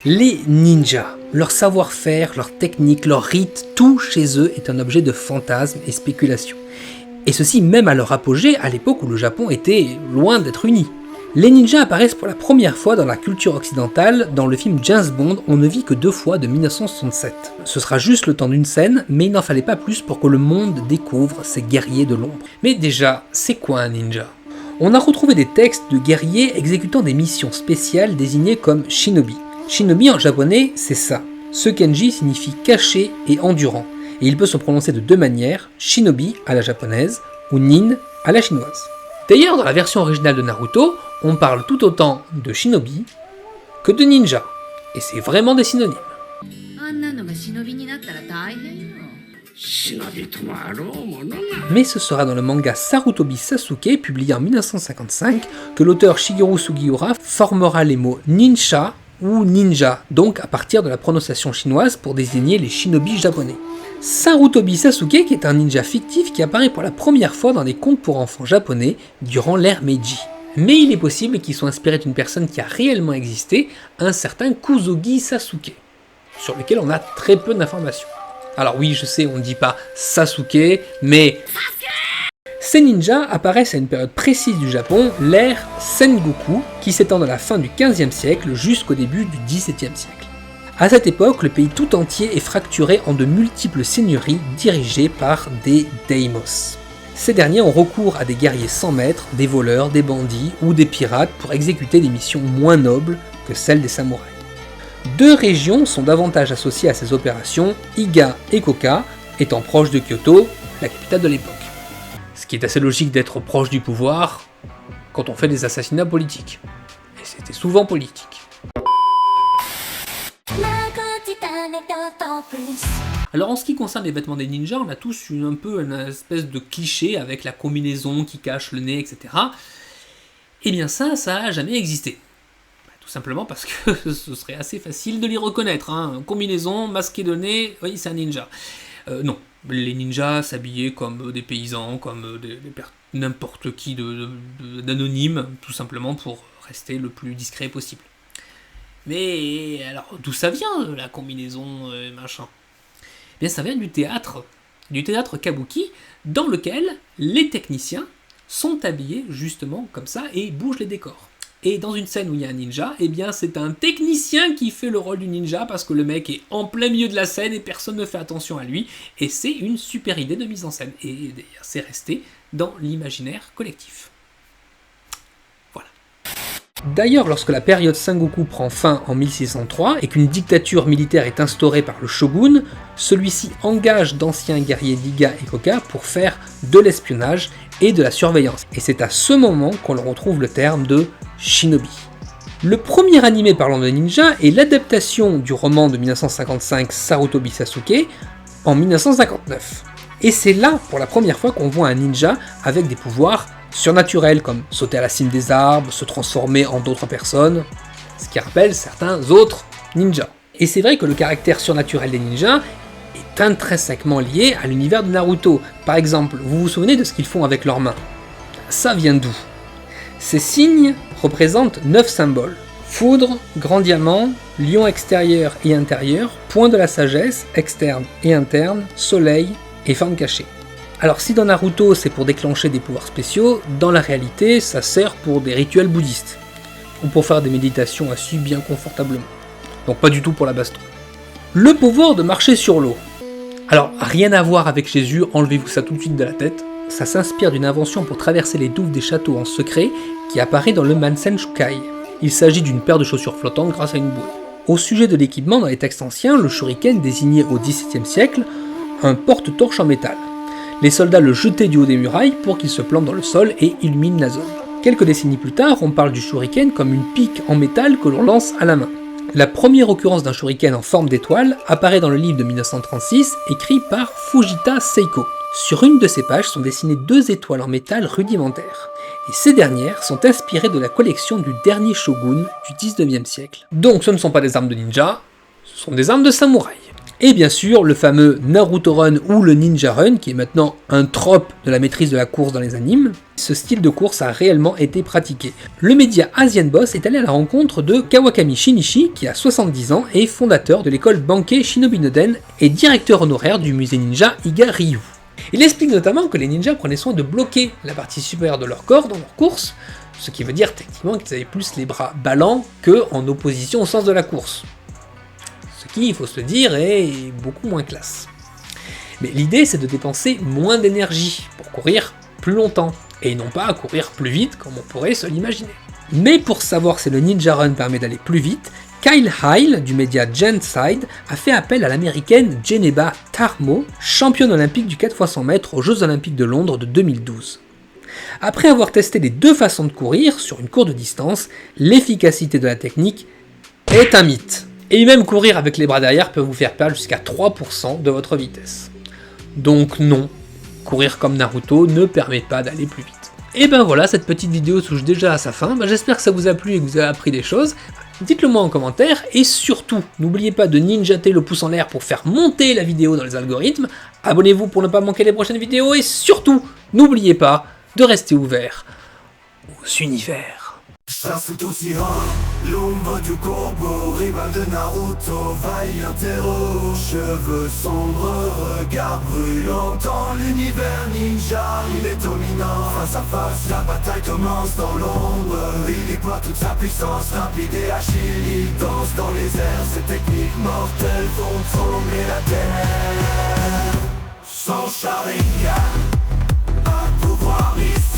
Les ninjas, leur savoir-faire, leur technique, leur rite, tout chez eux est un objet de fantasme et spéculation. Et ceci même à leur apogée, à l'époque où le Japon était loin d'être uni. Les ninjas apparaissent pour la première fois dans la culture occidentale dans le film James Bond On ne vit que 2 fois de 1967. Ce sera juste le temps d'une scène, mais il n'en fallait pas plus pour que le monde découvre ces guerriers de l'ombre. Mais déjà, c'est quoi un ninja ? On a retrouvé des textes de guerriers exécutant des missions spéciales désignées comme shinobi. Shinobi en japonais, c'est ça. Ce kanji signifie caché et endurant, et il peut se prononcer de 2 manières, shinobi à la japonaise ou nin à la chinoise. D'ailleurs, dans la version originale de Naruto, on parle tout autant de shinobi que de ninja, et c'est vraiment des synonymes. Mais ce sera dans le manga Sarutobi Sasuke, publié en 1955, que l'auteur Shigeru Sugiura formera les mots ninja ou ninja, donc à partir de la prononciation chinoise pour désigner les shinobi japonais. Sarutobi Sasuke, qui est un ninja fictif qui apparaît pour la première fois dans des contes pour enfants japonais durant l'ère Meiji. Mais il est possible qu'il soit inspiré d'une personne qui a réellement existé, un certain Kuzugi Sasuke, sur lequel on a très peu d'informations. Alors oui, je sais, on ne dit pas Sasuke, mais ces ninjas apparaissent à une période précise du Japon, l'ère Sengoku, qui s'étend de la fin du XVe siècle jusqu'au début du XVIIe siècle. À cette époque, le pays tout entier est fracturé en de multiples seigneuries dirigées par des daimos. Ces derniers ont recours à des guerriers sans maître, des voleurs, des bandits ou des pirates pour exécuter des missions moins nobles que celles des samouraïs. 2 régions sont davantage associées à ces opérations, Iga et Koka, étant proches de Kyoto, la capitale de l'époque. Ce qui est assez logique d'être proche du pouvoir quand on fait des assassinats politiques. Et c'était souvent politique. Alors en ce qui concerne les vêtements des ninjas, on a tous un peu une espèce de cliché avec la combinaison qui cache le nez, etc. Eh bien ça a jamais existé. Tout simplement parce que ce serait assez facile de les reconnaître. Combinaison, masqué de nez, oui c'est un ninja. Non, les ninjas s'habillaient comme des paysans, comme n'importe qui d'anonyme, tout simplement pour rester le plus discret possible. Mais alors d'où ça vient la combinaison machin ? Eh bien ça vient du théâtre kabuki, dans lequel les techniciens sont habillés justement comme ça et bougent les décors. Et dans une scène où il y a un ninja, eh bien c'est un technicien qui fait le rôle du ninja parce que le mec est en plein milieu de la scène et personne ne fait attention à lui. Et c'est une super idée de mise en scène. Et d'ailleurs c'est resté dans l'imaginaire collectif. Voilà. D'ailleurs, lorsque la période Sengoku prend fin en 1603 et qu'une dictature militaire est instaurée par le shogun, celui-ci engage d'anciens guerriers d'Iga et Koka pour faire de l'espionnage et de la surveillance. Et c'est à ce moment qu'on retrouve le terme de shinobi. Le premier animé parlant de ninja est l'adaptation du roman de 1955 Sarutobi Sasuke en 1959. Et c'est là, pour la première fois, qu'on voit un ninja avec des pouvoirs surnaturels, comme sauter à la cime des arbres, se transformer en d'autres personnes, ce qui rappelle certains autres ninjas. Et c'est vrai que le caractère surnaturel des ninjas est intrinsèquement lié à l'univers de Naruto. Par exemple, vous vous souvenez de ce qu'ils font avec leurs mains ? Ça vient d'où ? Ces signes représentent 9 symboles. Foudre, grand diamant, lion extérieur et intérieur, point de la sagesse, externe et interne, soleil et forme cachée. Alors si dans Naruto c'est pour déclencher des pouvoirs spéciaux, dans la réalité ça sert pour des rituels bouddhistes, ou pour faire des méditations assis bien confortablement. Donc pas du tout pour la baston. Le pouvoir de marcher sur l'eau. Alors rien à voir avec Jésus, enlevez-vous ça tout de suite de la tête. Ça s'inspire d'une invention pour traverser les douves des châteaux en secret qui apparaît dans le Mansen Shukai. Il s'agit d'une paire de chaussures flottantes grâce à une bouée. Au sujet de l'équipement dans les textes anciens, le shuriken désignait au XVIIe siècle un porte-torche en métal. Les soldats le jetaient du haut des murailles pour qu'il se plante dans le sol et illumine la zone. Quelques décennies plus tard, on parle du shuriken comme une pique en métal que l'on lance à la main. La première occurrence d'un shuriken en forme d'étoile apparaît dans le livre de 1936, écrit par Fujita Seiko. Sur une de ces pages sont dessinées 2 étoiles en métal rudimentaires. Et ces dernières sont inspirées de la collection du dernier shogun du 19e siècle. Donc ce ne sont pas des armes de ninja, ce sont des armes de samouraï. Et bien sûr, le fameux Naruto Run ou le Ninja Run, qui est maintenant un trope de la maîtrise de la course dans les animes. Ce style de course a réellement été pratiqué. Le média Asian Boss est allé à la rencontre de Kawakami Shinichi, qui a 70 ans et fondateur de l'école Bankei Shinobi Noden et directeur honoraire du musée ninja Iga Ryu. Il explique notamment que les ninjas prenaient soin de bloquer la partie supérieure de leur corps dans leur course, ce qui veut dire techniquement qu'ils avaient plus les bras ballants que en opposition au sens de la course. Ce qui, il faut se le dire, est beaucoup moins classe. Mais l'idée, c'est de dépenser moins d'énergie pour courir plus longtemps, et non pas courir plus vite comme on pourrait se l'imaginer. Mais pour savoir si le Ninja Run permet d'aller plus vite, Kyle Heil du média Genside a fait appel à l'américaine Geneba Tarmo, championne olympique du 4x100 mètres aux Jeux Olympiques de Londres de 2012. Après avoir testé les deux façons de courir sur une courte distance, l'efficacité de la technique est un mythe. Et même courir avec les bras derrière peut vous faire perdre jusqu'à 3% de votre vitesse. Donc non, courir comme Naruto ne permet pas d'aller plus vite. Et ben voilà, cette petite vidéo touche déjà à sa fin. J'espère que ça vous a plu et que vous avez appris des choses. Dites-le moi en commentaire, et surtout, n'oubliez pas de ninjater le pouce en l'air pour faire monter la vidéo dans les algorithmes. Abonnez-vous pour ne pas manquer les prochaines vidéos, et surtout, n'oubliez pas de rester ouvert aux univers. L'ombre du corbeau, rival de Naruto, vaillant héros, cheveux sombres, regard brûlant dans l'univers ninja, il est dominant. Face à face, la bataille commence dans l'ombre, il déploie toute sa puissance, rapide et agile, il danse dans les airs, ses techniques mortelles font tomber la terre. Son Sharingan, un pouvoir ici.